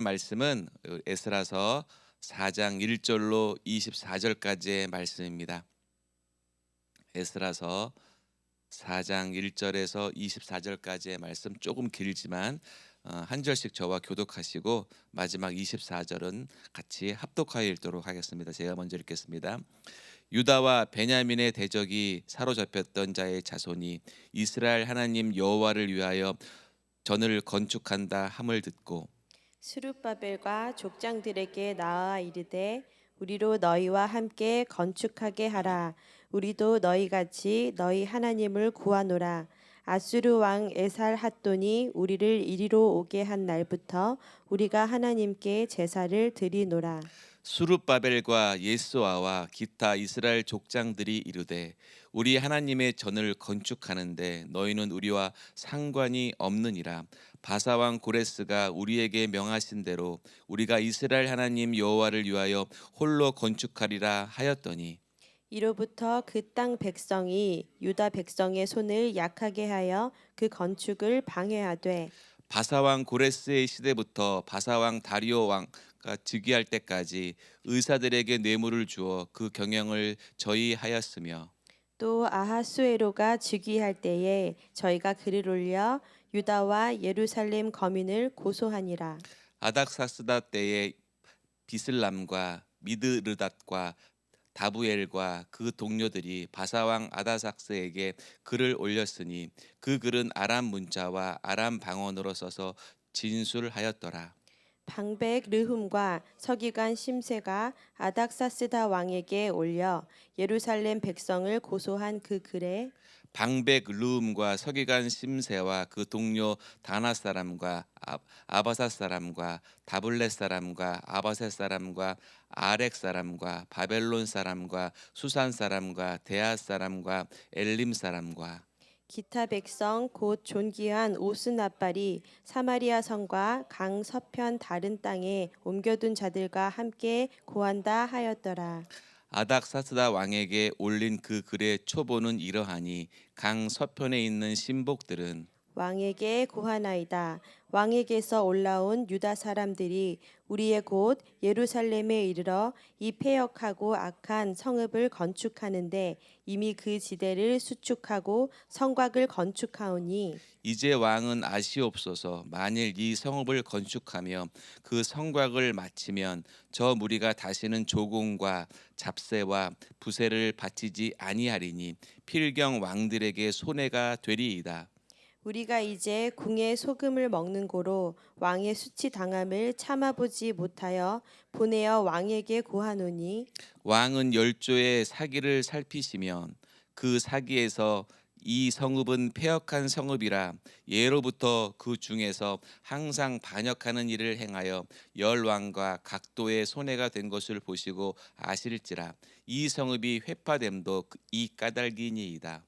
말씀은 에스라서 4장 1절로 24절까지의 말씀입니다. 에스라서 4장 1절에서 24절까지의 말씀 조금 길지만 한 절씩 저와 교독하시고 마지막 24절은 같이 합독하여 읽도록 하겠습니다. 제가 먼저 읽겠습니다. 유다와 베냐민의 대적이 사로잡혔던 자의 자손이 이스라엘 하나님 여호와를 위하여 전을 건축한다 함을 듣고 스룹바벨과 족장들에게 나아 이르되 우리로 너희와 함께 건축하게 하라. 우리도 너희같이 너희 하나님을 구하노라. 아수르 왕 에살핫돈이 우리를 이리로 오게 한 날부터 우리가 하나님께 제사를 드리노라. 수룹바벨과 예스와와 기타 이스라엘 족장들이 이르되 우리 하나님의 전을 건축하는데 너희는 우리와 상관이 없느니라. 바사왕 고레스가 우리에게 명하신 대로 우리가 이스라엘 하나님 여호와를 위하여 홀로 건축하리라 하였더니 이로부터 그 땅 백성이 유다 백성의 손을 약하게 하여 그 건축을 방해하되 바사왕 고레스의 시대부터 바사왕 다리오 왕가 즉위할 때까지 의사들에게 뇌물을 주어 그 경영을 저희하였으며 또 아하수에로가 즉위할 때에 저희가 글을 올려 유다와 예루살렘 거민을 고소하니라. 아닥사스다 때에 비슬람과 미드르닷과 다부엘과 그 동료들이 바사왕 아다삭스에게 글을 올렸으니 그 글은 아람 문자와 아람 방언으로 써서 진술하였더라. 방백 르훔과 서기관 심세가 아닥사스다 왕에게 올려 예루살렘 백성을 고소한 그 글에 방백 르움과 서기관 심세와 그 동료 다나 사람과 아바사 사람과 다블렛 사람과 아바셋 사람과 아렉 사람과 바벨론 사람과 수산 사람과 데아 사람과 엘림 사람과 기타 백성 곧 존귀한 오스나발이 사마리아 성과 강 서편 다른 땅에 옮겨둔 자들과 함께 고한다 하였더라. 아닥사스다 왕에게 올린 그 글의 초보는 이러하니 강 서편에 있는 신복들은 왕에게 고하나이다. 왕에게서 올라온 유다 사람들이 우리의 곳 예루살렘에 이르러 이 패역하고 악한 성읍을 건축하는데 이미 그 지대를 수축하고 성곽을 건축하오니 이제 왕은 아시옵소서. 만일 이 성읍을 건축하며 그 성곽을 마치면 저 무리가 다시는 조공과 잡세와 부세를 바치지 아니하리니 필경 왕들에게 손해가 되리이다. 우리가 이제 궁의 소금을 먹는 고로 왕의 수치 당함을 참아보지 못하여 보내어 왕에게 고하노니 왕은 열조의 사기를 살피시면 그 사기에서 이 성읍은 패역한 성읍이라 예로부터 그 중에서 항상 반역하는 일을 행하여 열 왕과 각도의 손해가 된 것을 보시고 아실지라 이 성읍이 회파됨도 이 까닭이니이다.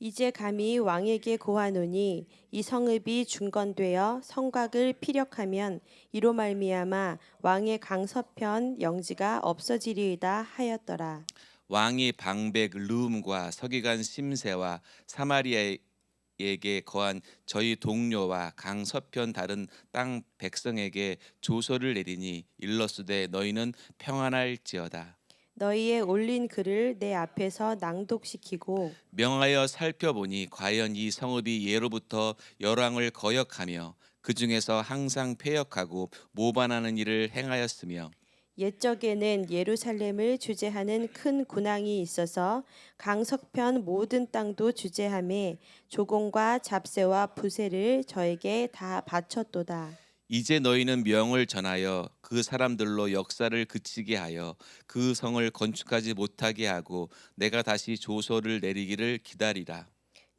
이제 감히 왕에게 고하노니 이 성읍이 중건되어 성곽을 피력하면 이로 말미암아 왕의 강서편 영지가 없어지리이다 하였더라. 왕이 방백 르움과 서기관 심세와 사마리아에게 거한 저희 동료와 강 서편 다른 땅 백성에게 조서를 내리니 일러스되 너희는 평안할지어다. 너희의 올린 글을 내 앞에서 낭독시키고 명하여 살펴보니 과연 이 성읍이 예로부터 열왕을 거역하며 그 중에서 항상 패역하고 모반하는 일을 행하였으며 옛적에는 예루살렘을 주재하는 큰 군왕이 있어서 강석편 모든 땅도 주재하며 조공과 잡세와 부세를 저에게 다 바쳤도다. 이제 너희는 명을 전하여 그 사람들로 역사를 그치게 하여 그 성을 건축하지 못하게 하고 내가 다시 조서를 내리기를 기다리라.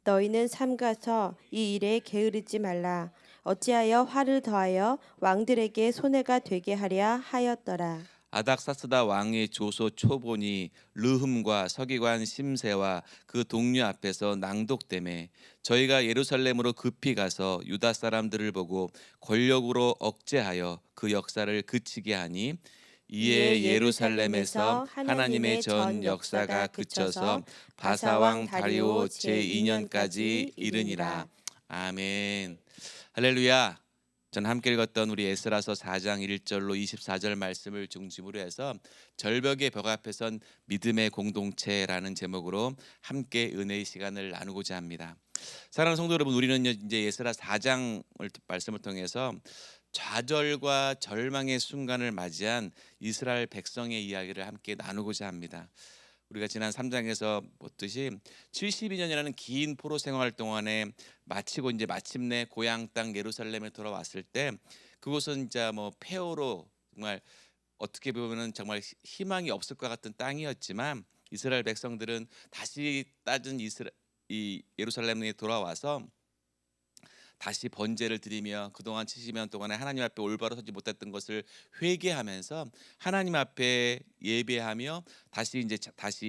너희는 삼가서 이 일에 게으르지 말라. 어찌하여 화를 더하여 왕들에게 손해가 되게 하랴 하였더라. 아닥사스다 왕의 조소 초본이 르흠과 서기관 심세와 그 동료 앞에서 낭독되매 저희가 예루살렘으로 급히 가서 유다 사람들을 보고 권력으로 억제하여 그 역사를 그치게 하니 이에 이에 예루살렘에서 예루살렘에서 하나님의 하나님의 전 전 역사가 역사가 그쳐서 그쳐서 바사왕 바사왕 다리오 다리오 제2년까지 제2년까지 이르니라. 이르니라. 아멘. 할렐루야. 전 함께 읽었던 우리 에스라서 4장 1절로 24절 말씀을 중심으로 해서 절벽의 벽 앞에 선 믿음의 공동체라는 제목으로 함께 은혜의 시간을 나누고자 합니다. 사랑하는 성도 여러분, 우리는 이제 에스라 4장 말씀을 통해서 좌절과 절망의 순간을 맞이한 이스라엘 백성의 이야기를 함께 나누고자 합니다. 우리가 지난 3장에서 보듯이 72년이라는 긴 포로 생활 동안에 마치고 이제 마침내 고향 땅 예루살렘에 돌아왔을 때, 그곳은 이제 뭐 폐허로 정말 어떻게 보면은 정말 희망이 없을 것 같은 땅이었지만, 이스라엘 백성들은 다시 따진 이 예루살렘에 돌아와서 다시 번제를 드리며 그동안 70년 동안에 하나님 앞에 올바로 서지 못했던 것을 회개하면서 하나님 앞에 예배하며 다시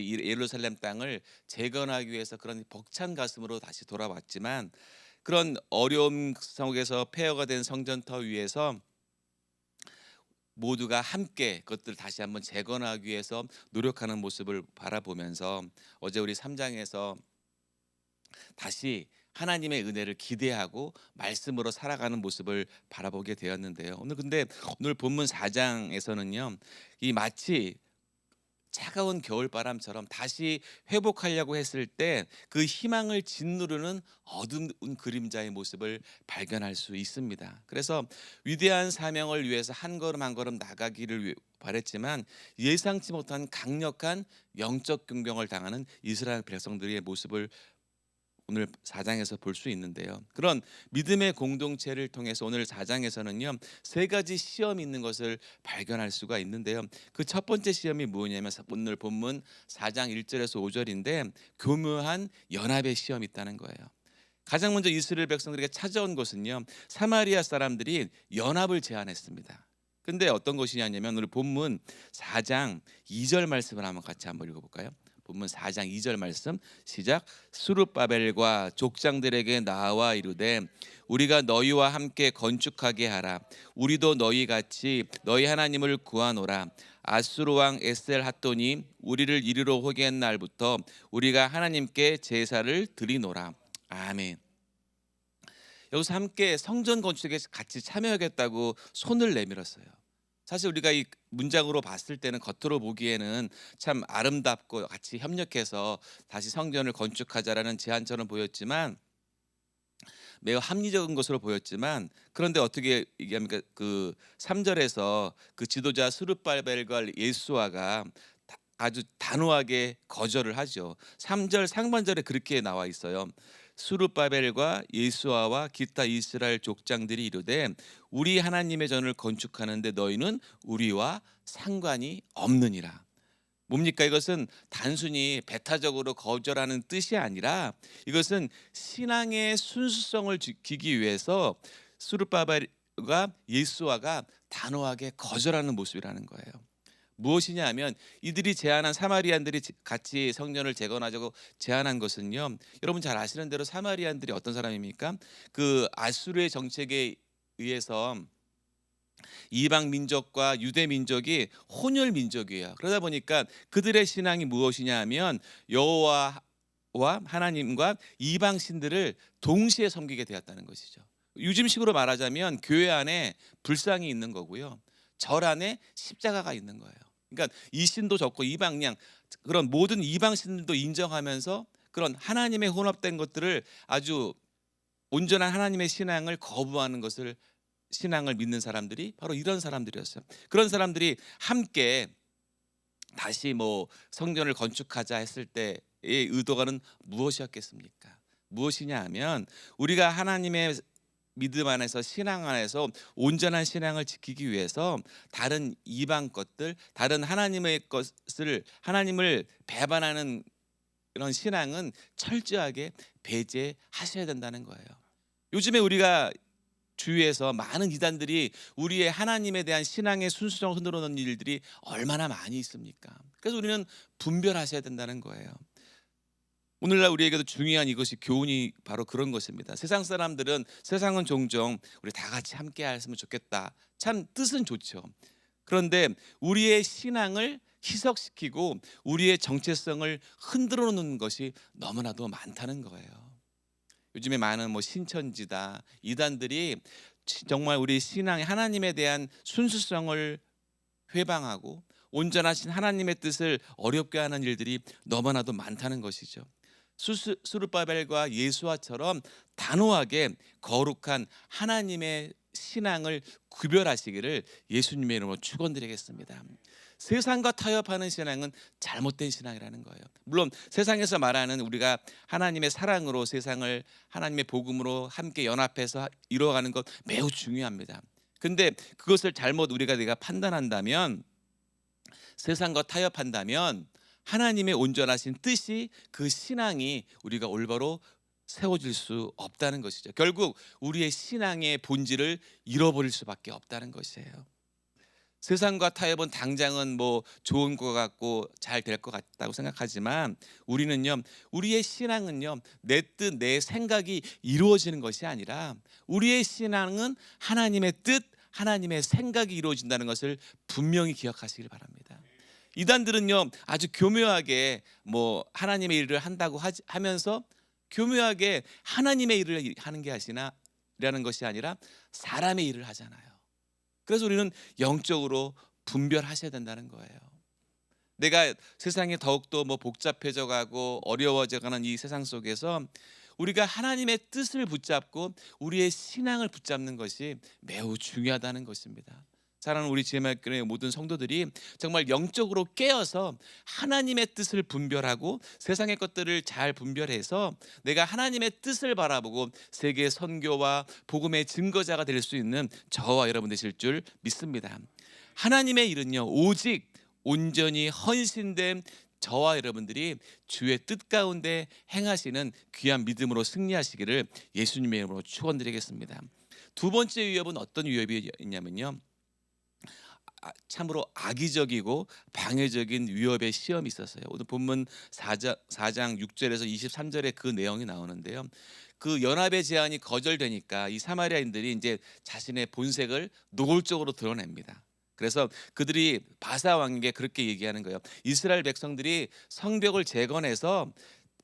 예루살렘 땅을 재건하기 위해서 그런 벅찬 가슴으로 다시 돌아왔지만, 그런 어려움 속에서 폐허가 된 성전터 위에서 모두가 함께 그것들을 다시 한번 재건하기 위해서 노력하는 모습을 바라보면서, 어제 우리 3장에서 다시 하나님의 은혜를 기대하고 말씀으로 살아가는 모습을 바라보게 되었는데요. 오늘 본문 4장에서는요, 이 마치 차가운 겨울바람처럼 다시 회복하려고 했을 때 그 희망을 짓누르는 어두운 그림자의 모습을 발견할 수 있습니다. 그래서 위대한 사명을 위해서 한 걸음 한 걸음 나가기를 바랬지만, 예상치 못한 강력한 영적 경병을 당하는 이스라엘 백성들의 모습을 오늘 4장에서 볼 수 있는데요. 그런 믿음의 공동체를 통해서 오늘 4장에서는요, 세 가지 시험이 있는 것을 발견할 수가 있는데요. 그 첫 번째 시험이 뭐냐면 오늘 본문 4장 1절에서 5절인데, 교묘한 연합의 시험이 있다는 거예요. 가장 먼저 이스라엘 백성들에게 찾아온 것은요, 사마리아 사람들이 연합을 제안했습니다. 근데 어떤 것이냐면 오늘 본문 4장 2절 말씀을 같이 한번 읽어볼까요? 본문 4장 2절 말씀 시작. 스룹바벨과 족장들에게 나와 이르되 우리가 너희와 함께 건축하게 하라. 우리도 너희 같이 너희 하나님을 구하노라. 아수르 왕 에셀핫돈이 우리를 이리로 호기한 날부터 우리가 하나님께 제사를 드리노라. 아멘. 여기서 함께 성전 건축에 같이 참여하겠다고 손을 내밀었어요. 사실 우리가 이 문장으로 봤을 때는 겉으로 보기에는 참 아름답고 같이 협력해서 다시 성전을 건축하자라는 제안처럼 보였지만, 매우 합리적인 것으로 보였지만, 그런데 어떻게 얘기합니까? 그 3절에서 그 지도자 스룹바벨과 예수아가 아주 단호하게 거절을 하죠. 3절 상반절에 그렇게 나와 있어요. 스룹바벨과 예수아와 기타 이스라엘 족장들이 이르되 우리 하나님의 전을 건축하는데 너희는 우리와 상관이 없느니라. 뭡니까? 이것은 단순히 배타적으로 거절하는 뜻이 아니라, 이것은 신앙의 순수성을 지키기 위해서 스룹바벨과 예수아가 단호하게 거절하는 모습이라는 거예요. 무엇이냐 하면, 이들이 제안한 사마리안들이 같이 성전을 재건하자고 제안한 것은요, 여러분 잘 아시는 대로 사마리안들이 어떤 사람입니까? 그 아수르의 정책에 의해서 이방 민족과 유대 민족이 혼혈 민족이에요. 그러다 보니까 그들의 신앙이 무엇이냐 하면 여호와와 하나님과 이방 신들을 동시에 섬기게 되었다는 것이죠. 요즘식으로 말하자면 교회 안에 불상이 있는 거고요, 절 안에 십자가가 있는 거예요. 그러니까 이 신도 좋고 이방양, 그런 모든 이방 신들도 인정하면서 그런 하나님의 혼합된 것들을, 아주 온전한 하나님의 신앙을 거부하는 것을, 신앙을 믿는 사람들이 바로 이런 사람들이었어요. 그런 사람들이 함께 다시 성전을 건축하자 했을 때의 의도가는 무엇이었겠습니까? 무엇이냐 하면, 우리가 하나님의 믿음 안에서, 신앙 안에서 온전한 신앙을 지키기 위해서 다른 이방 것들, 다른 하나님의 것을, 하나님을 배반하는 이런 신앙은 철저하게 배제하셔야 된다는 거예요. 요즘에 우리가 주위에서 많은 이단들이 우리의 하나님에 대한 신앙의 순수성을 흔들어 놓는 일들이 얼마나 많이 있습니까? 그래서 우리는 분별하셔야 된다는 거예요. 오늘날 우리에게도 중요한 이것이 교훈이 바로 그런 것입니다. 세상은 종종 우리 다 같이 함께 했으면 좋겠다, 참 뜻은 좋죠. 그런데 우리의 신앙을 희석시키고 우리의 정체성을 흔들어 놓는 것이 너무나도 많다는 거예요. 요즘에 많은 신천지다, 이단들이 정말 우리 신앙의 하나님에 대한 순수성을 회방하고 온전하신 하나님의 뜻을 어렵게 하는 일들이 너무나도 많다는 것이죠. 수르바벨과 예수와처럼 단호하게 거룩한 하나님의 신앙을 구별하시기를 예수님의 이름으로 축원드리겠습니다. 세상과 타협하는 신앙은 잘못된 신앙이라는 거예요. 물론 세상에서 말하는 우리가 하나님의 사랑으로 세상을 하나님의 복음으로 함께 연합해서 이루어가는 것 매우 중요합니다. 근데 그것을 잘못 내가 판단한다면, 세상과 타협한다면 하나님의 온전하신 뜻이, 그 신앙이 우리가 올바로 세워질 수 없다는 것이죠. 결국 우리의 신앙의 본질을 잃어버릴 수밖에 없다는 것이에요. 세상과 타협은 당장은 뭐 좋은 것 같고 잘 될 것 같다고 생각하지만, 우리는요, 우리의 신앙은요, 내 뜻, 내 생각이 이루어지는 것이 아니라 우리의 신앙은 하나님의 뜻, 하나님의 생각이 이루어진다는 것을 분명히 기억하시길 바랍니다. 이단들은요, 아주 교묘하게 뭐 하나님의 일을 한다고 하면서 교묘하게 하나님의 일을 하는 게 라는 것이 아니라 사람의 일을 하잖아요. 그래서 우리는 영적으로 분별하셔야 된다는 거예요. 내가 세상이 더욱더 뭐 복잡해져 가고 어려워져 가는 이 세상 속에서 우리가 하나님의 뜻을 붙잡고 우리의 신앙을 붙잡는 것이 매우 중요하다는 것입니다. 사랑하는 우리 제말교회 모든 성도들이 정말 영적으로 깨어서 하나님의 뜻을 분별하고 세상의 것들을 잘 분별해서 내가 하나님의 뜻을 바라보고 세계 선교와 복음의 증거자가 될 수 있는 저와 여러분 되실 줄 믿습니다. 하나님의 일은요, 오직 온전히 헌신된 저와 여러분들이 주의 뜻 가운데 행하시는 귀한 믿음으로 승리하시기를 예수님의 이름으로 축원드리겠습니다. 두 번째 위협은 어떤 위협이 있냐면요, 참으로 악의적이고 방해적인 위협의 시험이 있었어요. 오늘 본문 4장 6절에서 23절에 그 내용이 나오는데요. 그 연합의 제안이 거절되니까 이 사마리아인들이 이제 자신의 본색을 노골적으로 드러냅니다. 그래서 그들이 바사 왕에게 그렇게 얘기하는 거예요. 이스라엘 백성들이 성벽을 재건해서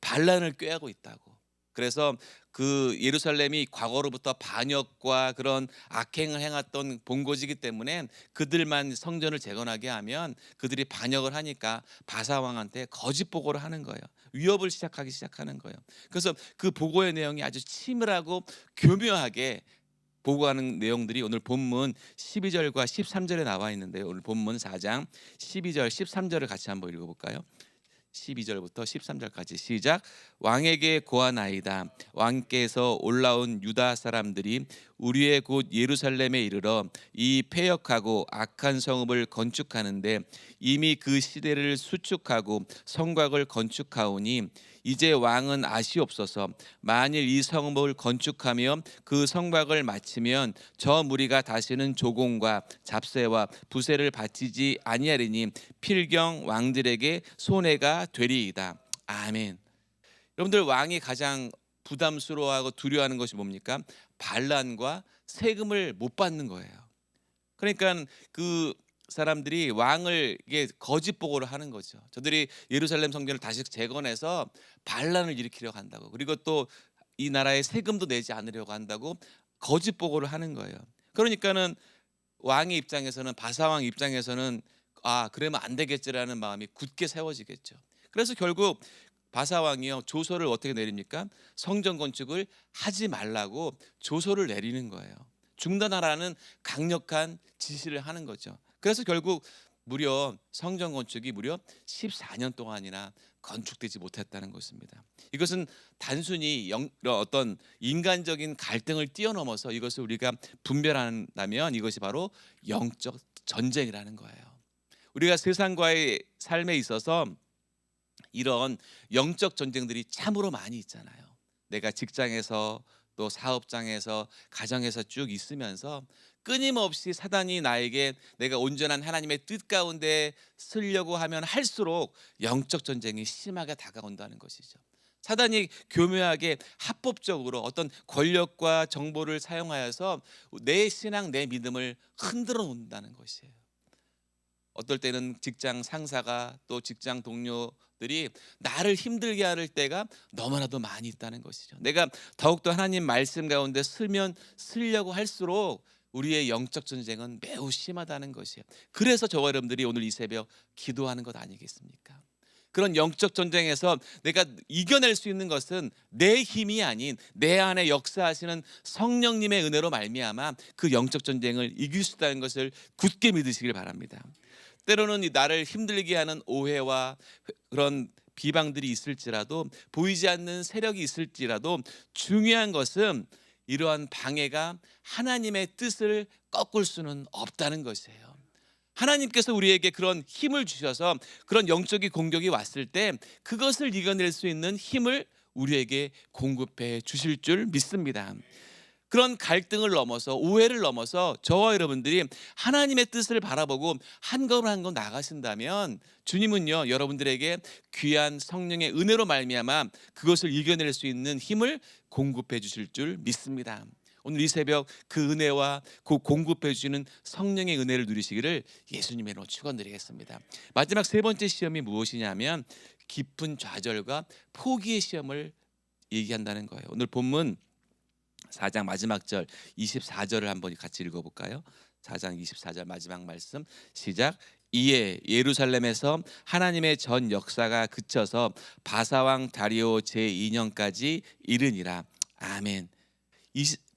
반란을 꾀하고 있다고. 그래서 그 예루살렘이 과거로부터 반역과 그런 악행을 행했던 본고지이기 때문에 그들만 성전을 재건하게 하면 그들이 반역을 하니까 바사 왕한테 거짓 보고를 하는 거예요. 위협을 시작하는 거예요. 그래서 그 보고의 내용이 아주 치밀하고 교묘하게 보고하는 내용들이 오늘 본문 12절과 13절에 나와 있는데요. 오늘 본문 4장 12절 13절을 같이 한번 읽어볼까요? 12절부터 13절까지 시작. 왕에게 고하나이다. 왕께서 올라온 유다 사람들이 우리의 곧 예루살렘에 이르러 이 패역하고 악한 성읍을 건축하는데 이미 그 시대를 수축하고 성곽을 건축하오니 이제 왕은 아시옵소서. 만일 이 성읍을 건축하며 그 성곽을 마치면 저 무리가 다시는 조공과 잡세와 부세를 바치지 아니하리니 필경 왕들에게 손해가 되리이다. 아멘. 여러분들, 왕이 가장 부담스러워하고 두려워하는 것이 뭡니까? 반란과 세금을 못 받는 거예요. 그러니까 그 사람들이 왕을 이게 거짓 보고를 하는 거죠. 저들이 예루살렘 성전을 다시 재건해서 반란을 일으키려고 한다고, 그리고 또 이 나라에 세금도 내지 않으려고 한다고 거짓 보고를 하는 거예요. 그러니까는 왕의 입장에서는, 바사왕 입장에서는 그러면 안 되겠지라는 마음이 굳게 세워지겠죠. 그래서 결국 바사왕이요, 조서를 어떻게 내립니까? 성전 건축을 하지 말라고 조서를 내리는 거예요. 중단하라는 강력한 지시를 하는 거죠. 그래서 결국 무려 성전 건축이 무려 14년 동안이나 건축되지 못했다는 것입니다. 이것은 단순히 어떤 인간적인 갈등을 뛰어넘어서 이것을 우리가 분별한다면 이것이 바로 영적 전쟁이라는 거예요. 우리가 세상과의 삶에 있어서 이런 영적 전쟁들이 참으로 많이 있잖아요. 내가 직장에서 또 사업장에서 가정에서 쭉 있으면서 끊임없이 사단이 나에게 내가 온전한 하나님의 뜻 가운데 쓰려고 하면 할수록 영적 전쟁이 심하게 다가온다는 것이죠. 사단이 교묘하게 합법적으로 어떤 권력과 정보를 사용하여서 내 신앙, 내 믿음을 흔들어 놓는다는 것이에요. 어떨 때는 직장 상사가 또 직장 동료 것들이 나를 힘들게 할 때가 너무나도 많이 있다는 것이죠. 내가 더욱더 하나님 말씀 가운데 쓰면 쓰려고 할수록 우리의 영적 전쟁은 매우 심하다는 것이에요. 그래서 저와 여러분들이 오늘 이 새벽 기도하는 것 아니겠습니까? 그런 영적 전쟁에서 내가 이겨낼 수 있는 것은 내 힘이 아닌 내 안에 역사하시는 성령님의 은혜로 말미암아 그 영적 전쟁을 이길 수 있다는 것을 굳게 믿으시길 바랍니다. 때로는 이 나를 힘들게 하는 오해와 그런 비방들이 있을지라도, 보이지 않는 세력이 있을지라도, 중요한 것은 이러한 방해가 하나님의 뜻을 꺾을 수는 없다는 것이에요. 하나님께서 우리에게 그런 힘을 주셔서 그런 영적인 공격이 왔을 때 그것을 이겨낼 수 있는 힘을 우리에게 공급해 주실 줄 믿습니다. 그런 갈등을 넘어서, 오해를 넘어서 저와 여러분들이 하나님의 뜻을 바라보고 한 걸음 한 걸음 나가신다면 주님은요, 여러분들에게 귀한 성령의 은혜로 말미암아 그것을 이겨낼 수 있는 힘을 공급해 주실 줄 믿습니다. 오늘 이 새벽 그 은혜와 그 공급해 주시는 성령의 은혜를 누리시기를 예수님의 이름으로 축원드리겠습니다. 마지막 세 번째 시험이 무엇이냐면 깊은 좌절과 포기의 시험을 얘기한다는 거예요. 오늘 본문 4장 마지막 절 24절을 한번 같이 읽어볼까요? 4장 24절 마지막 말씀 시작. 이에 예루살렘에서 하나님의 전 역사가 그쳐서 바사왕 다리오 제2년까지 이르니라. 아멘.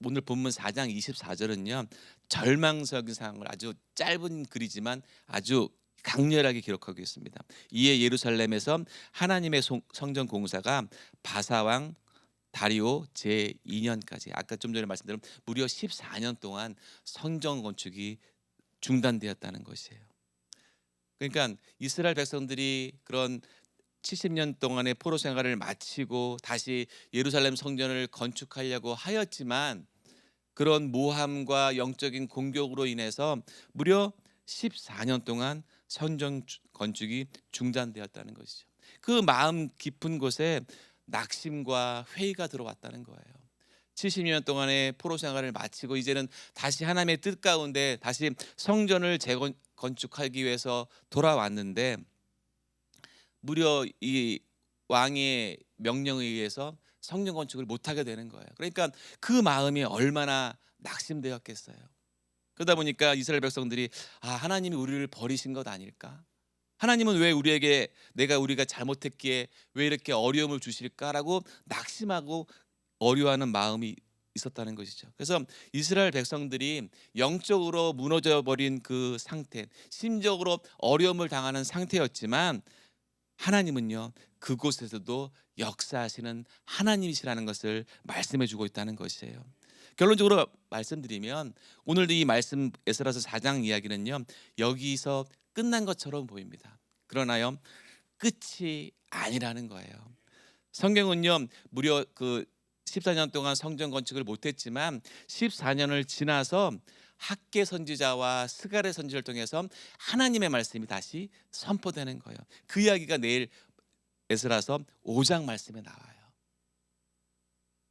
오늘 본문 4장 24절은요, 절망적인 상황을 아주 짧은 글이지만 아주 강렬하게 기록하고 있습니다. 이에 예루살렘에서 하나님의 성전 공사가 바사왕 다리오 제2년까지, 아까 좀 전에 말씀드린 무려 14년 동안 성전 건축이 중단되었다는 것이에요. 그러니까 이스라엘 백성들이 그런 70년 동안의 포로 생활을 마치고 다시 예루살렘 성전을 건축하려고 하였지만 그런 모함과 영적인 공격으로 인해서 무려 14년 동안 성전 건축이 중단되었다는 것이죠. 그 마음 깊은 곳에 낙심과 회의가 들어왔다는 거예요. 70년 동안의 포로 생활을 마치고 이제는 다시 하나님의 뜻 가운데 다시 성전을 재건축하기 위해서 돌아왔는데 무려 이 왕의 명령에 의해서 성전 건축을 못하게 되는 거예요. 그러니까 그 마음이 얼마나 낙심되었겠어요. 그러다 보니까 이스라엘 백성들이 하나님이 우리를 버리신 것 아닐까? 하나님은 왜 우리가 잘못했기에 왜 이렇게 어려움을 주실까라고 낙심하고 어려워하는 마음이 있었다는 것이죠. 그래서 이스라엘 백성들이 영적으로 무너져 버린 그 상태, 심적으로 어려움을 당하는 상태였지만 하나님은요, 그곳에서도 역사하시는 하나님이시라는 것을 말씀해 주고 있다는 것이에요. 결론적으로 말씀드리면 오늘도 이 말씀 에스라서 4장 이야기는요, 여기서 끝난 것처럼 보입니다. 그러나요, 끝이 아니라는 거예요. 성경은요, 무려 그 14년 동안 성전 건축을 못했지만 14년을 지나서 학개 선지자와 스가랴 선지자를 통해서 하나님의 말씀이 다시 선포되는 거예요. 그 이야기가 내일 에스라서 5장 말씀에 나와요.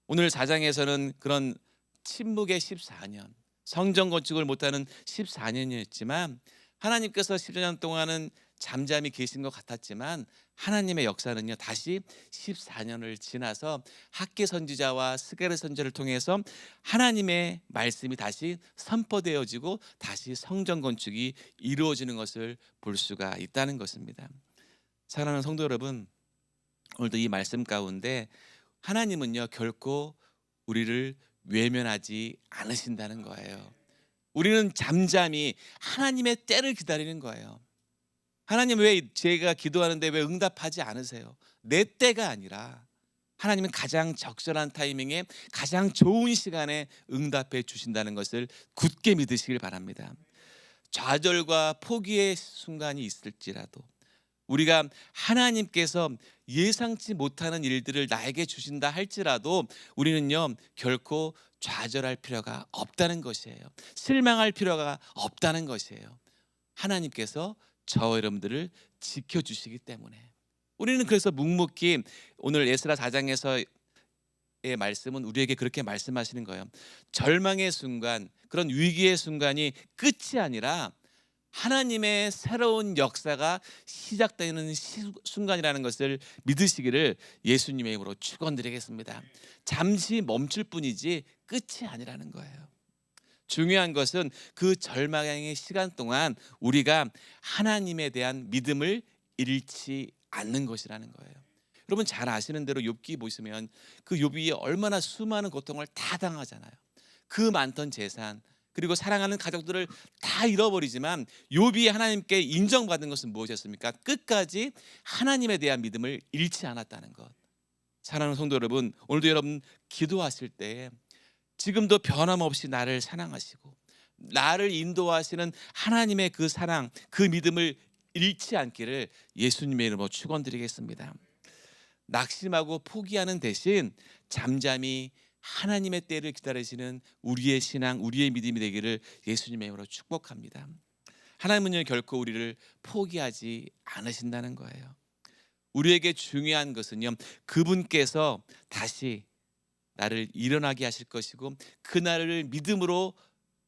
오늘 4장에서는 그런 침묵의 14년, 성전 건축을 못하는 14년이었지만 하나님께서 14년 동안은 잠잠히 계신 것 같았지만 하나님의 역사는요, 다시 14년을 지나서 학개 선지자와 스가랴 선지자를 통해서 하나님의 말씀이 다시 선포되어지고 다시 성전 건축이 이루어지는 것을 볼 수가 있다는 것입니다. 사랑하는 성도 여러분, 오늘도 이 말씀 가운데 하나님은요, 결코 우리를 외면하지 않으신다는 거예요. 우리는 잠잠히 하나님의 때를 기다리는 거예요. 하나님, 왜 제가 기도하는데 왜 응답하지 않으세요? 내 때가 아니라 하나님은 가장 적절한 타이밍에 가장 좋은 시간에 응답해 주신다는 것을 굳게 믿으시길 바랍니다. 좌절과 포기의 순간이 있을지라도, 우리가 하나님께서 예상치 못하는 일들을 나에게 주신다 할지라도 우리는요, 결코 좌절할 필요가 없다는 것이에요. 실망할 필요가 없다는 것이에요. 하나님께서 저와 여러분들을 지켜주시기 때문에 우리는 그래서 묵묵히 오늘 에스라 4장에서의 말씀은 우리에게 그렇게 말씀하시는 거예요. 절망의 순간, 그런 위기의 순간이 끝이 아니라 하나님의 새로운 역사가 시작되는 순간이라는 것을 믿으시기를 예수님의 이름으로 축원드리겠습니다. 잠시 멈출 뿐이지 끝이 아니라는 거예요. 중요한 것은 그 절망의 시간 동안 우리가 하나님에 대한 믿음을 잃지 않는 것이라는 거예요. 여러분 잘 아시는 대로 욥기 보시면 그 욥이 얼마나 수많은 고통을 다 당하잖아요. 그 많던 재산 그리고 사랑하는 가족들을 다 잃어버리지만 욥이 하나님께 인정받은 것은 무엇이었습니까? 끝까지 하나님에 대한 믿음을 잃지 않았다는 것. 사랑하는 성도 여러분, 오늘도 여러분 기도하실 때 지금도 변함없이 나를 사랑하시고 나를 인도하시는 하나님의 그 사랑, 그 믿음을 잃지 않기를 예수님의 이름으로 축원드리겠습니다. 낙심하고 포기하는 대신 잠잠히 하나님의 때를 기다리시는 우리의 신앙, 우리의 믿음이 되기를 예수님의 이름으로 축복합니다. 하나님은요 결코 우리를 포기하지 않으신다는 거예요. 우리에게 중요한 것은요 그분께서 다시 나를 일어나게 하실 것이고 그날을 믿음으로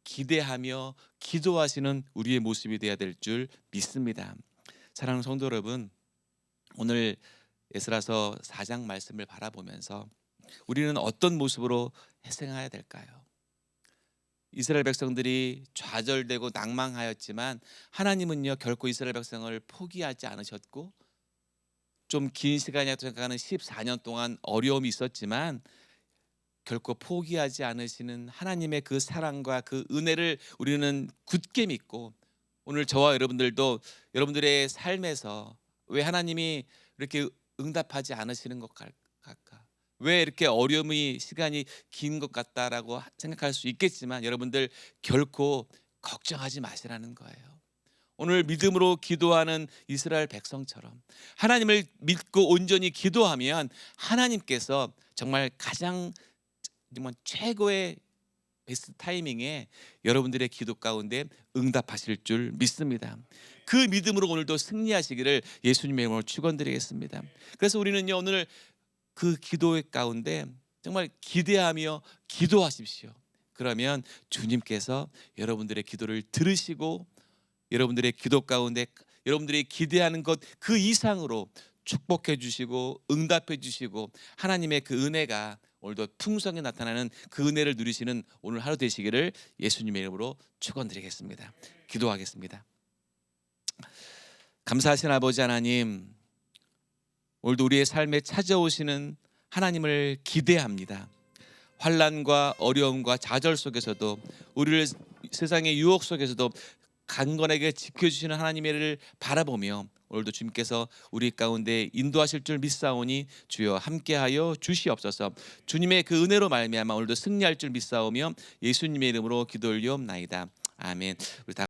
기대하며 기도하시는 우리의 모습이 되어야 될 줄 믿습니다. 사랑하는 성도 여러분, 오늘 에스라서 4장 말씀을 바라보면서 우리는 어떤 모습으로 회생해야 될까요? 이스라엘 백성들이 좌절되고 낭망하였지만 하나님은요 결코 이스라엘 백성을 포기하지 않으셨고 좀 긴 시간이라고 생각하는 14년 동안 어려움이 있었지만 결코 포기하지 않으시는 하나님의 그 사랑과 그 은혜를 우리는 굳게 믿고 오늘 저와 여러분들도 여러분들의 삶에서 왜 하나님이 이렇게 응답하지 않으시는 것 같을까? 왜 이렇게 어려움이 시간이 긴 것 같다라고 생각할 수 있겠지만 여러분들 결코 걱정하지 마시라는 거예요. 오늘 믿음으로 기도하는 이스라엘 백성처럼 하나님을 믿고 온전히 기도하면 하나님께서 정말 가장 정말 최고의 베스트 타이밍에 여러분들의 기도 가운데 응답하실 줄 믿습니다. 그 믿음으로 오늘도 승리하시기를 예수님의 이름으로 축원드리겠습니다. 그래서 우리는요 오늘 그 기도의 가운데 정말 기대하며 기도하십시오. 그러면 주님께서 여러분들의 기도를 들으시고 여러분들의 기도 가운데 여러분들이 기대하는 것 그 이상으로 축복해 주시고 응답해 주시고 하나님의 그 은혜가 오늘도 풍성히 나타나는 그 은혜를 누리시는 오늘 하루 되시기를 예수님의 이름으로 축원드리겠습니다. 기도하겠습니다. 감사하신 아버지 하나님, 오늘도 우리의 삶에 찾아오시는 하나님을 기대합니다. 환난과 어려움과 좌절 속에서도 우리를 세상의 유혹 속에서도 강건하게 지켜주시는 하나님의 를 바라보며 오늘도 주님께서 우리 가운데 인도하실 줄 믿사오니 주여 함께하여 주시옵소서. 주님의 그 은혜로 말미암아 오늘도 승리할 줄 믿사오며 예수님의 이름으로 기도 올리옵나이다. 아멘. 우리 다